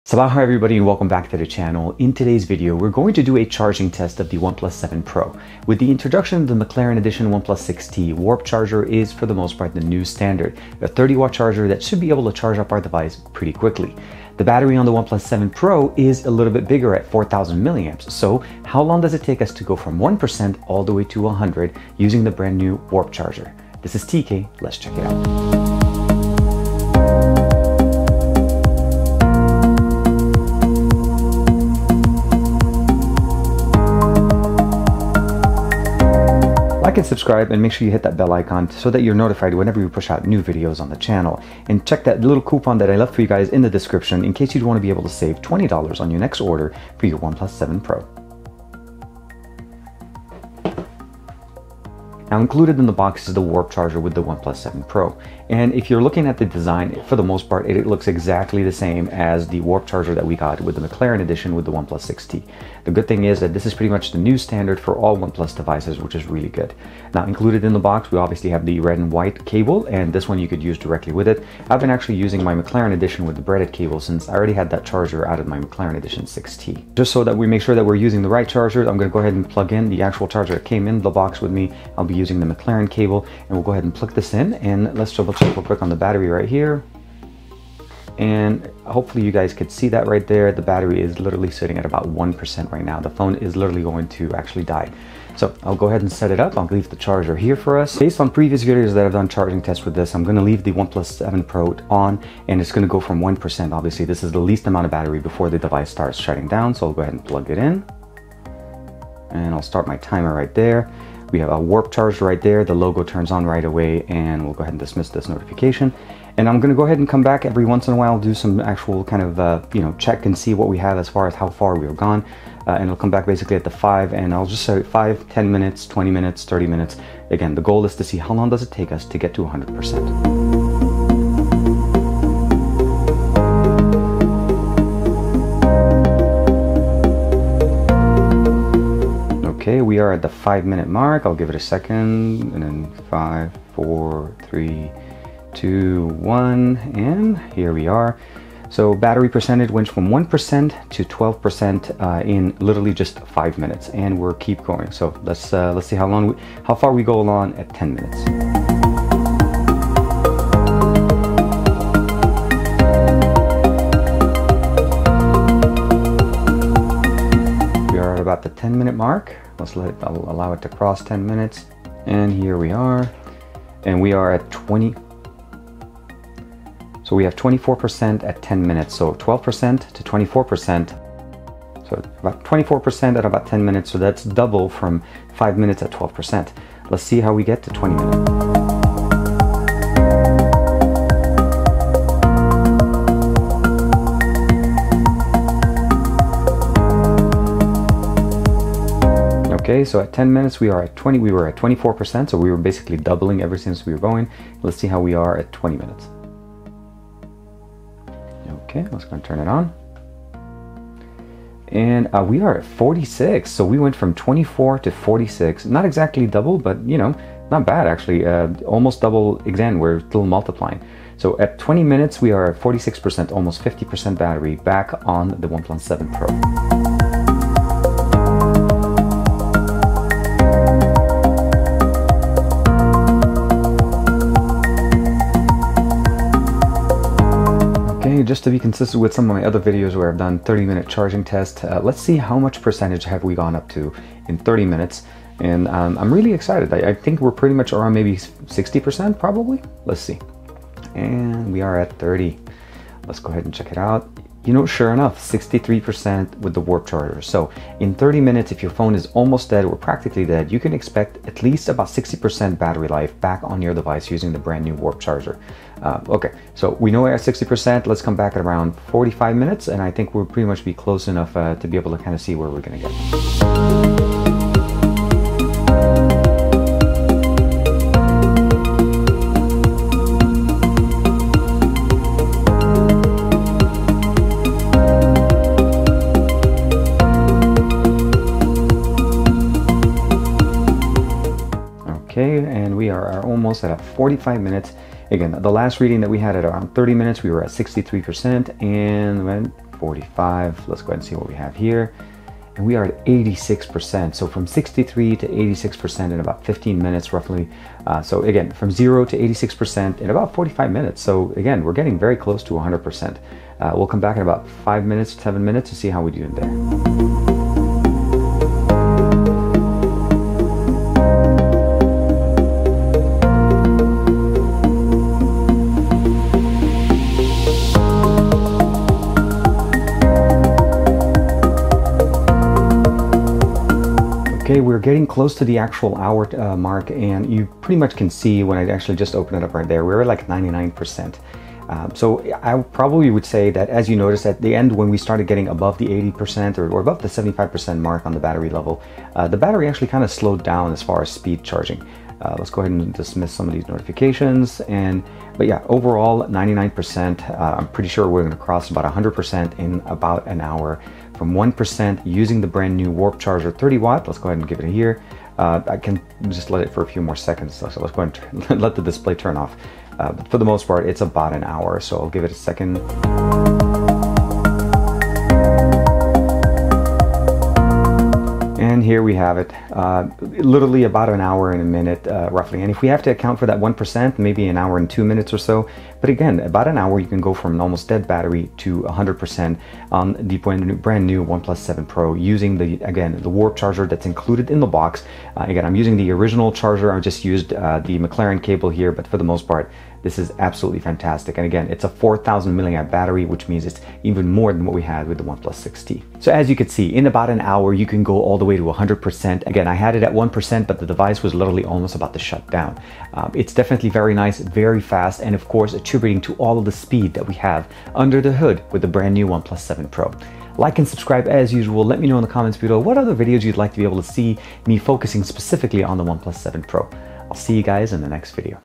Sabah everybody and welcome back to the channel. In today's video, we're going to do a charging test of the OnePlus 7 Pro. With the introduction of the McLaren Edition OnePlus 6T, Warp Charger is for the most part the new standard. A 30-watt charger that should be able to charge up our device pretty quickly. The battery on the OnePlus 7 Pro is a little bit bigger at 4,000 milliamps. So how long does it take us to go from 1% all the way to 100 using the brand new Warp Charger? This is TK, let's check it out. Like and subscribe, and make sure you hit that bell icon so that you're notified whenever we push out new videos on the channel. And check that little coupon that I left for you guys in the description in case you want to be able to save $20 on your next order for your OnePlus 7 Pro. Now included in the box is the Warp Charger with the OnePlus 7 Pro. And if you're looking at the design, for the most part, it looks exactly the same as the Warp Charger that we got with the McLaren Edition with the OnePlus 6T. The good thing is that this is pretty much the new standard for all OnePlus devices, which is really good. Now included in the box, we obviously have the red and white cable, and this one you could use directly with it. I've been actually using my McLaren Edition with the braided cable since I already had that charger out of my McLaren Edition 6T. Just so that we make sure that we're using the right charger, I'm going to go ahead and plug in the actual charger that came in the box with me. I'll be using the McLaren cable, and we'll go ahead and plug this in, and let's double check real quick on the battery right here. And hopefully you guys could see that right there. The battery is literally sitting at about 1% right now. The phone is literally going to actually die. So I'll go ahead and set it up. I'll leave the charger here for us. Based on previous videos that I've done charging tests with this, I'm going to leave the OnePlus 7 Pro on, and it's going to go from 1%. Obviously, this is the least amount of battery before the device starts shutting down. So I'll go ahead and plug it in, and I'll start my timer right there. We have a Warp Charge right there. The logo turns on right away, and we'll go ahead and dismiss this notification. And I'm going to go ahead and come back every once in a while, do some actual kind of, check and see what we have as far as how far we've gone. And it'll come back basically at the 5, and I'll just say 5, 10 minutes, 20 minutes, 30 minutes. Again, the goal is to see how long does it take us to get to 100%. Okay, we are at the 5-minute mark. I'll give it a second, and then 5, 4, 3, 2, 1, and here we are. So battery percentage went from 1% to 12% in literally just 5 minutes, and we'll keep going. So let's see how far we go along at 10 minutes. About the 10-minute mark. I'll allow it to cross 10 minutes, and here we are, and we are at 20. So we have 24% at 10 minutes, so 12% to 24%, so about 24% at about 10 minutes. So that's double from 5 minutes at 12%. Let's see how we get to 20 minutes. Okay, so at 10 minutes we were at 24%, so we were basically doubling ever since we were going. Let's see how we are at 20 minutes. Okay, let's go and turn it on. And we are at 46, so we went from 24 to 46. Not exactly double, but not bad actually. Almost double again, we're still multiplying. So at 20 minutes we are at 46%, almost 50% battery back on the OnePlus 7 Pro. Just to be consistent with some of my other videos where I've done 30-minute charging test, let's see how much percentage have we gone up to in 30 minutes. And I'm really excited. I think we're pretty much around maybe 60% probably. Let's see. And we are at 30. Let's go ahead and check it out. Sure enough, 63% with the Warp Charger. So in 30 minutes, if your phone is almost dead or practically dead, you can expect at least about 60% battery life back on your device using the brand new Warp Charger. Okay, so we know we're at 60%. Let's come back at around 45 minutes, and I think we'll pretty much be close enough to be able to kind of see where we're going to get. Okay, and we are almost at 45 minutes. Again, the last reading that we had at around 30 minutes, we were at 63%, and 45. Let's go ahead and see what we have here. And we are at 86%. So from 63 to 86% in about 15 minutes roughly. So again, from 0 to 86% in about 45 minutes. So again, we're getting very close to 100%. We'll come back in about 5 minutes, 7 minutes to see how we do in there. Okay, we're getting close to the actual hour mark, and you pretty much can see when I actually just opened it up right there, we're at like 99%. So I probably would say that, as you notice at the end, when we started getting above the 80% or above the 75% mark on the battery level, the battery actually kind of slowed down as far as speed charging. Let's go ahead and dismiss some of these notifications. But yeah, overall 99%. I'm pretty sure we're going to cross about 100% in about an hour. From 1% using the brand new Warp Charger 30 watt. Let's go ahead and give it a here. I can just let it for a few more seconds. So let's go ahead and let the display turn off. But for the most part, it's about an hour. So I'll give it a second. And here we have it, literally about an hour and a minute, roughly. And if we have to account for that 1%, maybe an hour and 2 minutes or so. But again, about an hour, you can go from an almost dead battery to 100% on the brand new OnePlus 7 Pro using the Warp Charger that's included in the box. Again, I'm using the original charger. I just used the McLaren cable here, but for the most part, this is absolutely fantastic. And again, it's a 4,000 milliamp battery, which means it's even more than what we had with the OnePlus 6T. So as you can see, in about an hour, you can go all the way to 100%. Again, I had it at 1%, but the device was literally almost about to shut down. It's definitely very nice, very fast, and of course, attributing to all of the speed that we have under the hood with the brand new OnePlus 7 Pro. Like and subscribe as usual. Let me know in the comments below what other videos you'd like to be able to see me focusing specifically on the OnePlus 7 Pro. I'll see you guys in the next video.